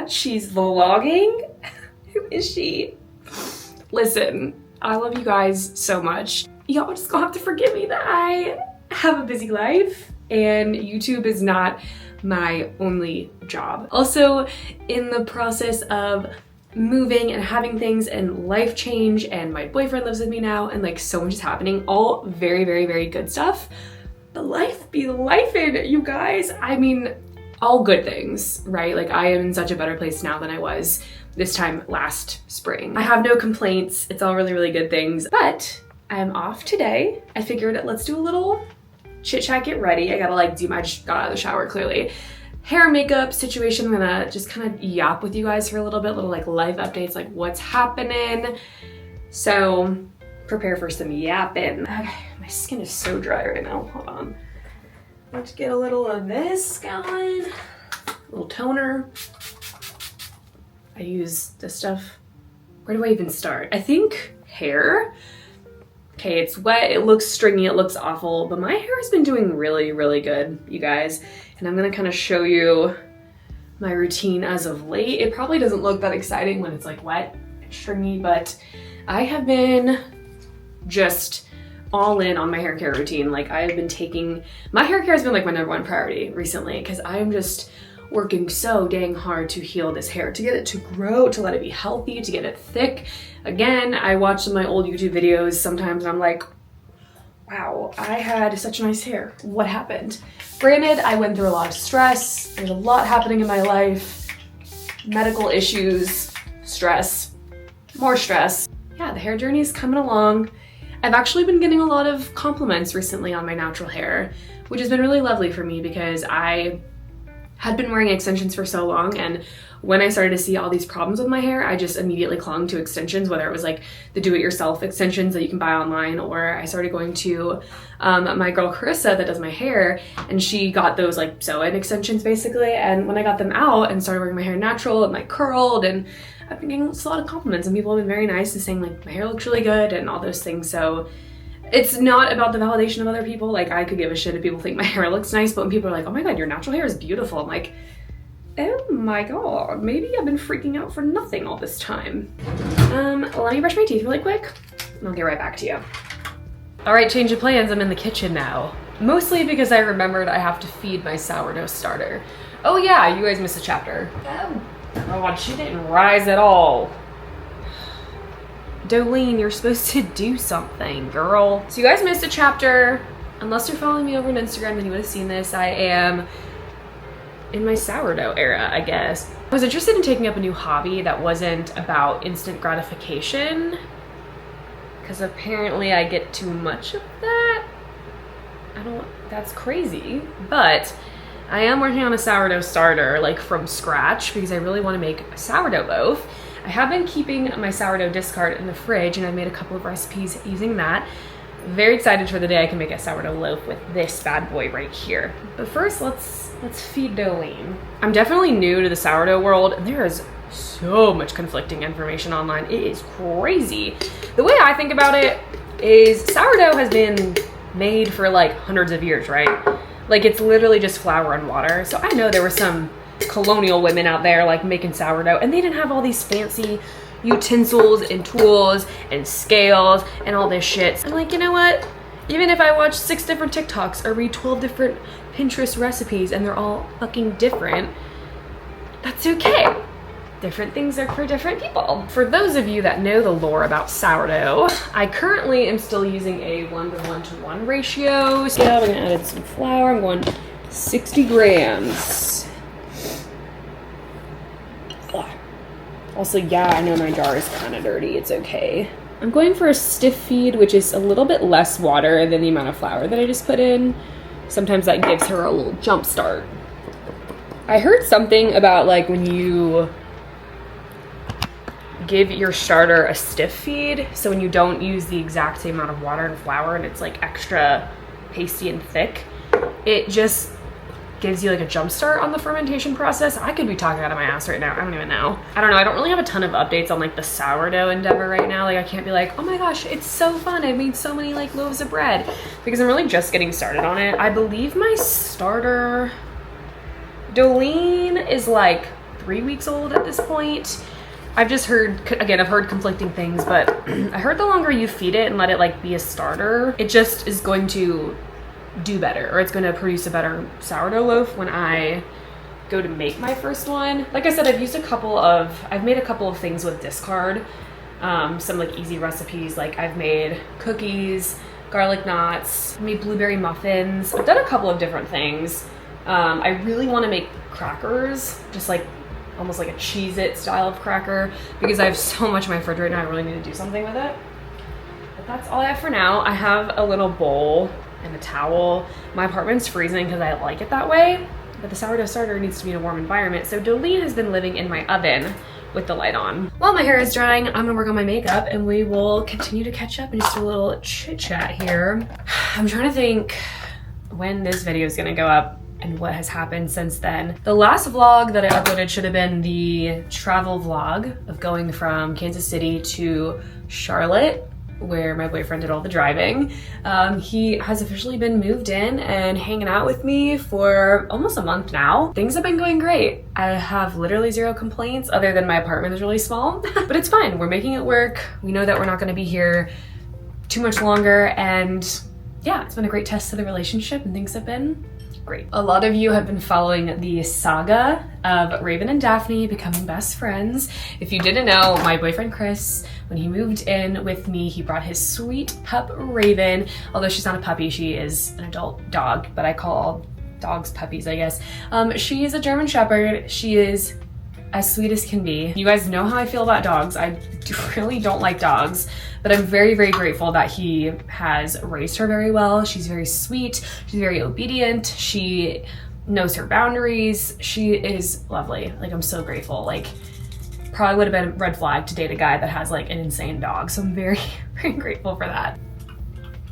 God, she's vlogging. Who is she? Listen, I love you guys so much. Y'all just gonna have to forgive me that I have a busy life and YouTube is not my only job. Also, in the process of moving and having things and life change, and my boyfriend lives with me now, and like so much is happening, all very, very, very good stuff. But life be lifing, you guys. I mean, all good things, right? Like I am in such a better place now than I was this time last spring. I have no complaints. It's all really, really good things, but I am off today. I figured let's do a little chit chat, get ready. I gotta like I just got out of the shower clearly. Hair and makeup situation. I'm gonna just kind of yap with you guys for a little bit, little like life updates, like what's happening. So prepare for some yapping. Okay, my skin is so dry right now. Hold on. Let's get a little of this going. A little toner. I use this stuff. Where do I even start? I think hair. Okay, it's wet, it looks stringy, it looks awful, but my hair has been doing really, really good, you guys. And I'm gonna kind of show you my routine as of late. It probably doesn't look that exciting when it's like wet and stringy, but I have been just all in on my hair care routine. Like I have been taking, my hair care has been like my #1 priority recently because I am just working so dang hard to heal this hair, to get it to grow, to let it be healthy, to get it thick. Again, I watch some of my old YouTube videos sometimes and I'm like, wow, I had such nice hair. What happened? Granted, I went through a lot of stress. There's a lot happening in my life. Medical issues, stress, more stress. Yeah, the hair journey is coming along. I've actually been getting a lot of compliments recently on my natural hair, which has been really lovely for me because I had been wearing extensions for so long, and when I started to see all these problems with my hair, I just immediately clung to extensions, whether it was like the do-it-yourself extensions that you can buy online, or I started going to my girl Carissa that does my hair, and she got those like sew-in extensions basically, and when I got them out and started wearing my hair natural and like curled, and I've been getting a lot of compliments, and people have been very nice and saying like my hair looks really good and all those things. So it's not about the validation of other people. Like I could give a shit if people think my hair looks nice, but when people are like, oh my God, your natural hair is beautiful, I'm like, oh my God, maybe I've been freaking out for nothing all this time. Let me brush my teeth really quick and I'll get right back to you. All right, change of plans, I'm in the kitchen now. Mostly because I remembered I have to feed my sourdough starter. Oh yeah, you guys missed a chapter. Oh God, she didn't rise at all. Dolene, you're supposed to do something, girl. So you guys missed a chapter. Unless you're following me over on Instagram, then you would have seen this. I am in my sourdough era, I guess. I was interested in taking up a new hobby that wasn't about instant gratification, because apparently I get too much of that. That's crazy. But I am working on a sourdough starter, like from scratch, because I really want to make a sourdough loaf. I have been keeping my sourdough discard in the fridge, and I've made a couple of recipes using that. Very excited for the day I can make a sourdough loaf with this bad boy right here. But first, let's feed Dolene. I'm definitely new to the sourdough world, and there is so much conflicting information online. It is crazy. The way I think about it is sourdough has been made for like hundreds of years, right? Like it's literally just flour and water. So I know there were some colonial women out there like making sourdough, and they didn't have all these fancy utensils and tools and scales and all this shit. I'm like, you know what? Even if I watch 6 different TikToks or read 12 different Pinterest recipes and they're all fucking different, that's okay. Different things are for different people. For those of you that know the lore about sourdough, I currently am still using a 1:1:1 ratio. So yeah, I'm gonna add in some flour. I'm going 60 grams. Also, yeah, I know my jar is kind of dirty. It's okay. I'm going for a stiff feed, which is a little bit less water than the amount of flour that I just put in. Sometimes that gives her a little jump start. I heard something about like when you give your starter a stiff feed, so when you don't use the exact same amount of water and flour and it's like extra pasty and thick, it just gives you like a jump start on the fermentation process. I could be talking out of my ass right now. I don't even know. I don't know. I don't really have a ton of updates on like the sourdough endeavor right now. Like I can't be like, oh my gosh, it's so fun. I've made so many like loaves of bread, because I'm really just getting started on it. I believe my starter, Dolene, is like 3 weeks old at this point. I've just heard, again, I've heard conflicting things, but I heard the longer you feed it and let it like be a starter, it just is going to do better, or it's going to produce a better sourdough loaf when I go to make my first one. Like I said, I've made a couple of things with discard, some like easy recipes. Like I've made cookies, garlic knots, made blueberry muffins. I've done a couple of different things. I really want to make crackers, just like almost like a Cheez-It style of cracker, because I have so much in my fridge right now. I really need to do something with it. But that's all I have for now. I have a little bowl and a towel. My apartment's freezing because I like it that way, but the sourdough starter needs to be in a warm environment. So Dolene has been living in my oven with the light on. While my hair is drying, I'm gonna work on my makeup and we will continue to catch up and just do a little chit chat here. I'm trying to think when this video is gonna go up and what has happened since then. The last vlog that I uploaded should have been the travel vlog of going from Kansas City to Charlotte, where my boyfriend did all the driving. He has officially been moved in and hanging out with me for almost a month now. Things have been going great. I have literally zero complaints other than my apartment is really small, but it's fine. We're making it work. We know that we're not gonna be here too much longer, and yeah, it's been a great test of the relationship and things have been great. A lot of you have been following the saga of Raven and Daphne becoming best friends. If you didn't know, my boyfriend Chris, when he moved in with me, he brought his sweet pup Raven. Although she's not a puppy, she is an adult dog, but I call all dogs puppies, I guess. She is a German Shepherd. She is as sweet as can be. You guys know how I feel about dogs. I really don't like dogs, but I'm very, very grateful that he has raised her very well. She's very sweet. She's very obedient. She knows her boundaries. She is lovely. Like, I'm so grateful. Like, probably would have been a red flag to date a guy that has like an insane dog. So I'm very, very grateful for that.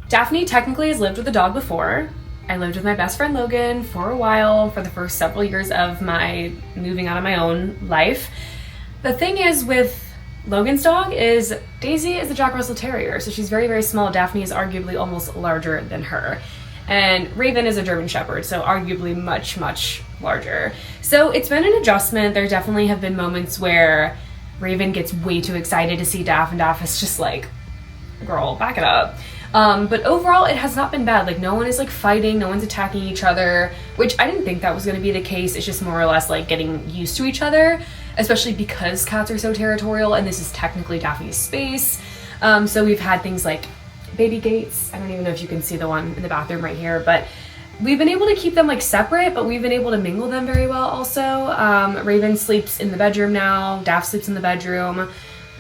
Daphne technically has lived with a dog before. I lived with my best friend Logan for a while, for the first several years of my moving out of my own life. The thing is with Logan's dog is Daisy is a Jack Russell Terrier, so she's very, very small. Daphne is arguably almost larger than her. And Raven is a German Shepherd, so arguably much, much larger. So it's been an adjustment. There definitely have been moments where Raven gets way too excited to see Daph, and Daph is just like, girl, back it up. But overall, it has not been bad. Like, no one is like fighting, no one's attacking each other, which I didn't think that was gonna be the case. It's just more or less like getting used to each other, especially because cats are so territorial and this is technically Daphne's space. So we've had things like baby gates. I don't even know if you can see the one in the bathroom right here, but we've been able to keep them like separate, but we've been able to mingle them very well also. Raven sleeps in the bedroom now, Daph sleeps in the bedroom.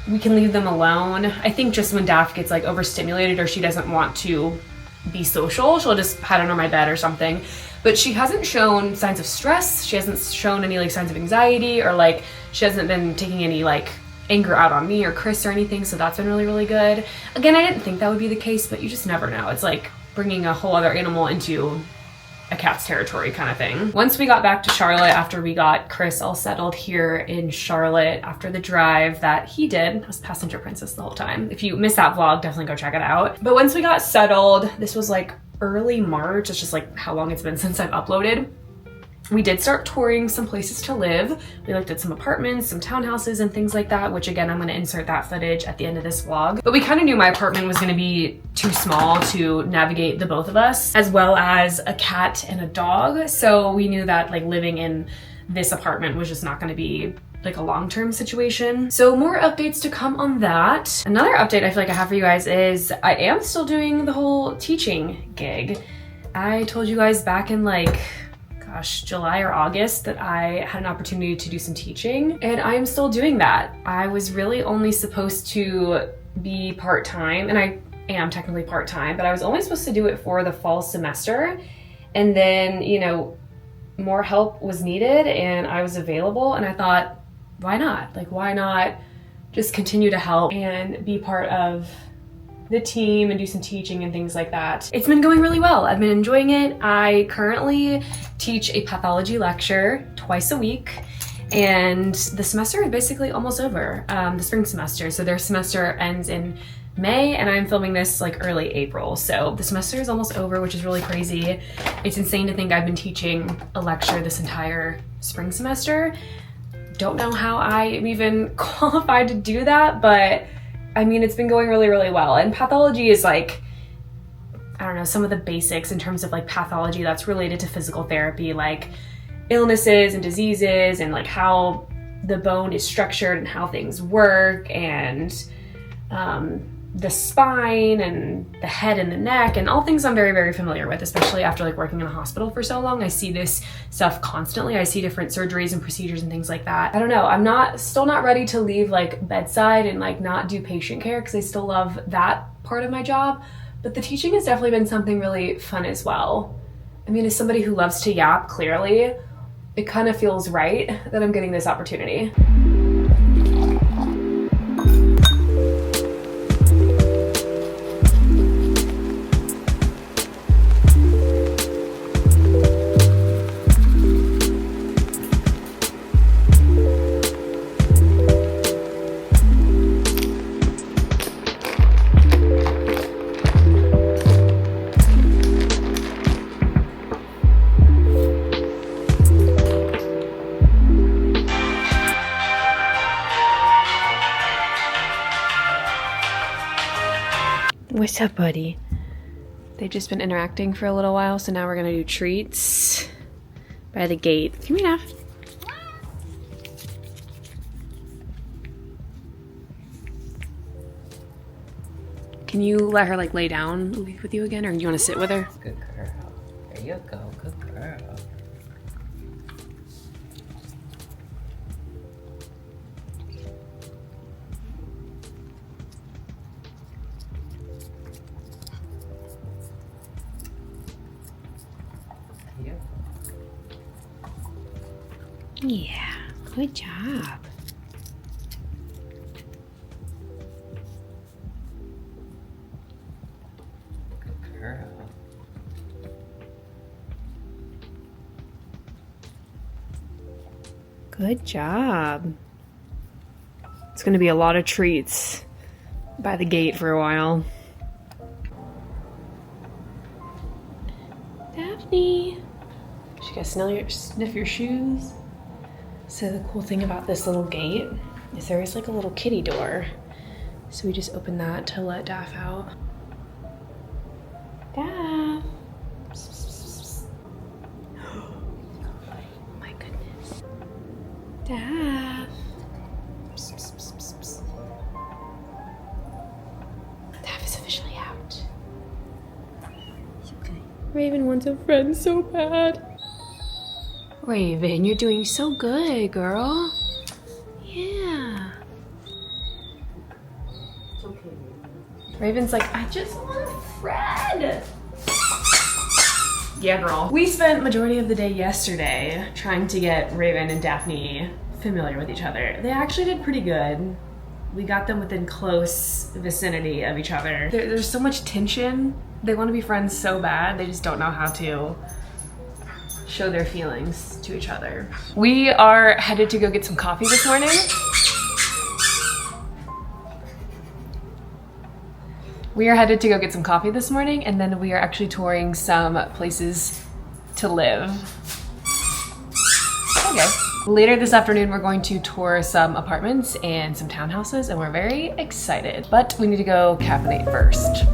We can leave them alone. I think just when Daph gets like overstimulated or she doesn't want to be social, she'll just hide under my bed or something. But she hasn't shown signs of stress. She hasn't shown any like signs of anxiety, or like she hasn't been taking any like anger out on me or Chris or anything. So that's been really, really good. Again, I didn't think that would be the case, but you just never know. It's like bringing a whole other animal into a cat's territory kind of thing. Once we got back to Charlotte, after we got Chris all settled here in Charlotte, after the drive that he did, I was passenger princess the whole time. If you missed that vlog, definitely go check it out. But once we got settled, this was like early March. It's just like how long it's been since I've uploaded. We did start touring some places to live. We looked at some apartments, some townhouses and things like that, which again, I'm gonna insert that footage at the end of this vlog. But we kind of knew my apartment was gonna be too small to navigate the both of us, as well as a cat and a dog. So we knew that like living in this apartment was just not gonna be like a long-term situation. So more updates to come on that. Another update I feel like I have for you guys is I am still doing the whole teaching gig. I told you guys back in like, gosh, July or August that I had an opportunity to do some teaching, and I am still doing that. I was really only supposed to be part-time, and I am technically part-time, but I was only supposed to do it for the fall semester. And then, you know, more help was needed and I was available, and I thought, why not? Like, why not just continue to help and be part of the team and do some teaching and things like that. It's been going really well. I've been enjoying it. I currently teach a pathology lecture twice a week, and the semester is basically almost over, the spring semester. So their semester ends in May, and I'm filming this like early April. So the semester is almost over, which is really crazy. It's insane to think I've been teaching a lecture this entire spring semester. don't know how I am even qualified to do that, but I mean, it's been going really, really well. And pathology is like, I don't know, some of the basics in terms of like pathology that's related to physical therapy, like illnesses and diseases and like how the bone is structured and how things work, and the spine and the head and the neck, and all things I'm very, very familiar with, especially after like working in a hospital for so long. I see this stuff constantly. I see different surgeries and procedures and things like that. I don't know, I'm still not ready to leave like bedside and like not do patient care, because I still love that part of my job. But the teaching has definitely been something really fun as well. I mean, as somebody who loves to yap, clearly, it kind of feels right that I'm getting this opportunity. What's up, buddy? They've just been interacting for a little while, so now we're gonna do treats by the gate. Come here, Daph. Can you let her like lay down with you again, or do you want to sit with her? Good girl. There you go. Good girl. Yeah, good job. Good girl. Good job. It's gonna be a lot of treats by the gate for a while. Daphne, should I sniff your shoes? So the cool thing about this little gate is there is like a little kitty door. So we just open that to let Daph out. Daph. Oh my goodness. Daph. Daph is officially out. Okay. Raven wants a friend so bad. Raven, you're doing so good, girl. Yeah. It's okay. Raven's like, I just want a friend. Yeah, girl. We spent majority of the day yesterday trying to get Raven and Daphne familiar with each other. They actually did pretty good. We got them within close vicinity of each other. There's so much tension. They want to be friends so bad. They just don't know how to show their feelings to each other. We are headed to go get some coffee this morning. We are headed to go get some coffee this morning, and then we are actually touring some places to live. Okay. Later this afternoon, we're going to tour some apartments and some townhouses, and we're very excited. But we need to go caffeinate first.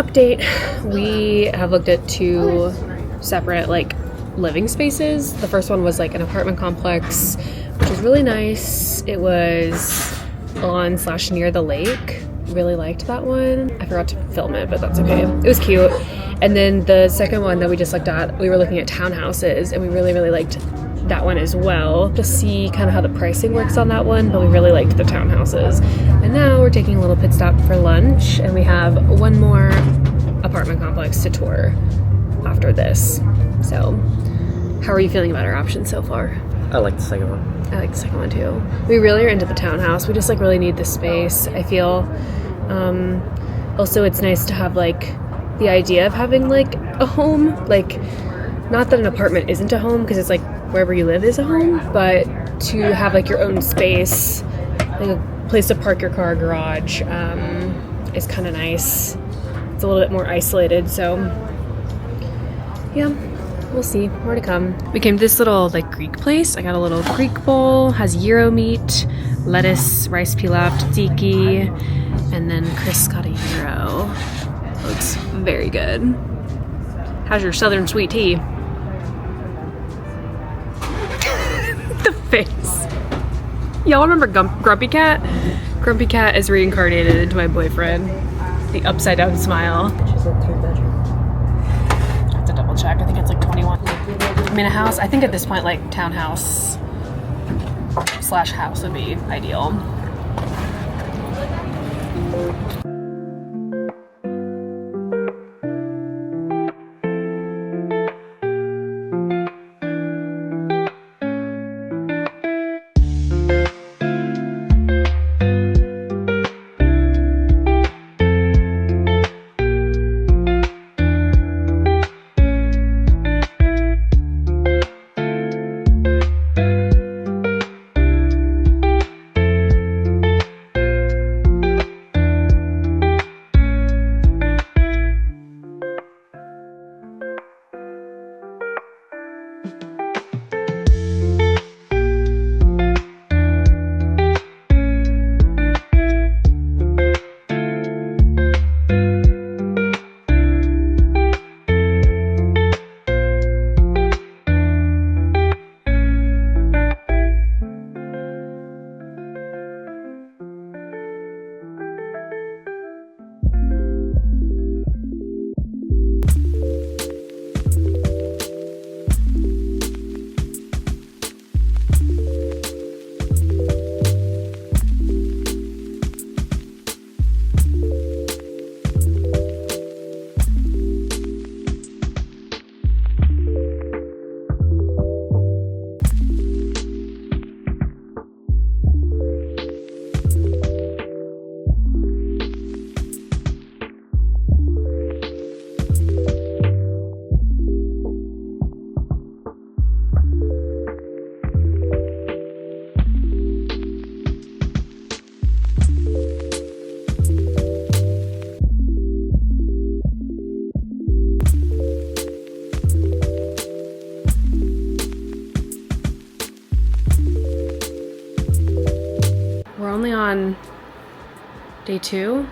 update. We have looked at 2 separate like living spaces. The first one was like an apartment complex, which was really nice. It was on/near the lake. Really liked that one. I forgot to film it, but that's okay. It was cute. And then the second one that we just looked at, we were looking at townhouses, and we really, really liked that one as well, to see kind of how the pricing works on that one, but we really liked the townhouses. And now we're taking a little pit stop for lunch, and we have one more apartment complex to tour after this. So, how are you feeling about our options so far? I like the second one. I like the second one too. We really are into the townhouse. We just like really need the space, I feel. Also, it's nice to have like the idea of having like a home. Like, not that an apartment isn't a home, because it's like wherever you live is a home, but to have like your own space, like a place to park your car, garage, is kind of nice. It's a little bit more isolated, so yeah. We'll see. More to come. We came to this little like Greek place. I got a little Greek bowl. Has gyro meat, lettuce, rice pilaf, tzatziki, and then Chris got a gyro. Looks very good. How's your southern sweet tea? The face. Y'all remember Grumpy Cat? Grumpy Cat is reincarnated into my boyfriend. The upside down smile. She's a 3-bedroom. Check. I think it's like 21. I mean, a house, I think at this point, like townhouse / house would be ideal. On day 2?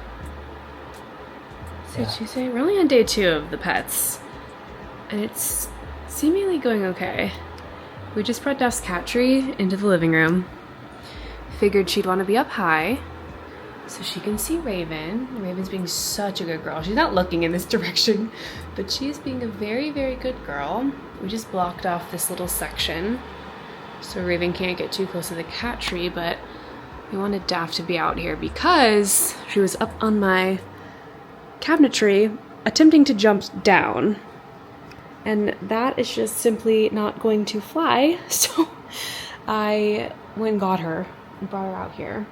Yeah. Did you say? We're only on day 2 of the pets, and it's seemingly going okay. We just brought Daph's cat tree into the living room. Figured she'd want to be up high so she can see Raven. Raven's being such a good girl. She's not looking in this direction, but she's being a very, very good girl. We just blocked off this little section so Raven can't get too close to the cat tree, but we wanted Daph to be out here because she was up on my cabinetry attempting to jump down. And that is just simply not going to fly. So I went and got her and brought her out here.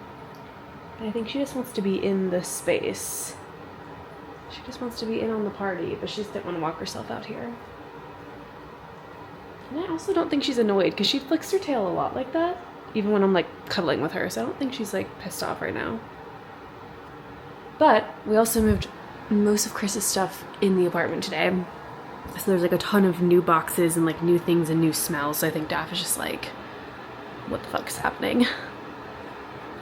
And I think she just wants to be in the space. She just wants to be in on the party, but she just didn't want to walk herself out here. And I also don't think she's annoyed because she flicks her tail a lot like that, even when I'm like cuddling with her, so I don't think she's like pissed off right now. But we also moved most of Chris's stuff in the apartment today. So there's like a ton of new boxes and like new things and new smells, so I think Daph is just like, what the fuck is happening?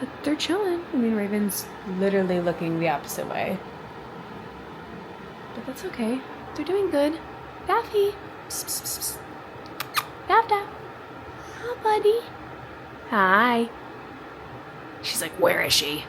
But they're chilling. I mean, Raven's literally looking the opposite way. That's okay. They're doing good. Daffy. Psst, psst, psst, psst. Daph, Daph. Hi, buddy. Hi. She's like, where is she?